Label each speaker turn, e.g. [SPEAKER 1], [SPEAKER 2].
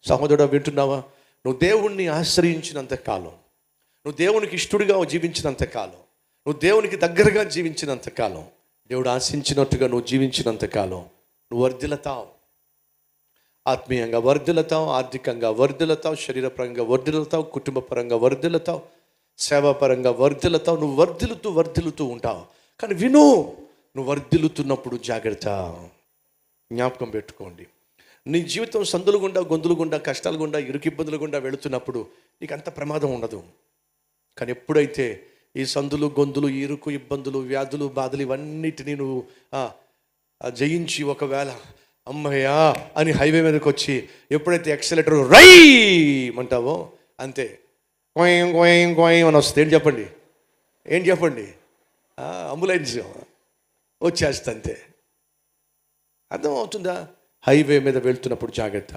[SPEAKER 1] సహోదరుడా వింటున్నావా? నువ్వు దేవుణ్ణి ఆశ్రయించినంత కాలం, నువ్వు దేవునికి ఇష్టడుగా జీవించినంత కాలం, నువ్వు దేవునికి దగ్గరగా జీవించినంత కాలం, దేవుడు ఆశించినట్టుగా నువ్వు జీవించినంత కాలం నువ్వు వర్ధిల్లుతావు. ఆత్మీయంగా వర్ధిల్లుతావు, ఆర్థికంగా వర్ధిల్లుతావు, శరీరపరంగా వర్ధిల్లుతావు, కుటుంబపరంగా వర్ధిల్లుతావు, సేవాపరంగా వర్ధిల్లుతావు. నువ్వు వర్ధిల్లుతూ ఉంటావు. కానీ విను, నువ్వు వర్ధిల్లుతున్నప్పుడు జాగ్రత్త, జ్ఞాపకం పెట్టుకోండి. నీ జీవితం సందులు గుండా, గొంతులు గుండా, కష్టాల గుండా, ఇరుకు ఇబ్బందుల గుండా వెళుతున్నప్పుడు నీకు అంత ప్రమాదం ఉండదు. కానీ ఎప్పుడైతే ఈ సందులు, గొంతులు, ఇరుకు ఇబ్బందులు, వ్యాధులు, బాధలు ఇవన్నిటినీ నువ్వు జయించి ఒకవేళ అమ్మయ్యా అని హైవే మీదకి వచ్చి ఎప్పుడైతే ఎక్సలేటర్ రై అంటావో అంతే, కోయం కోయం కోయం అని వస్తుంది. ఏం చెప్పండి అంబులెన్స్ వచ్చేస్తా అంతే. అర్థం అవుతుందా? హైవే మీద వెళ్తున్నప్పుడు జాగ్రత్త.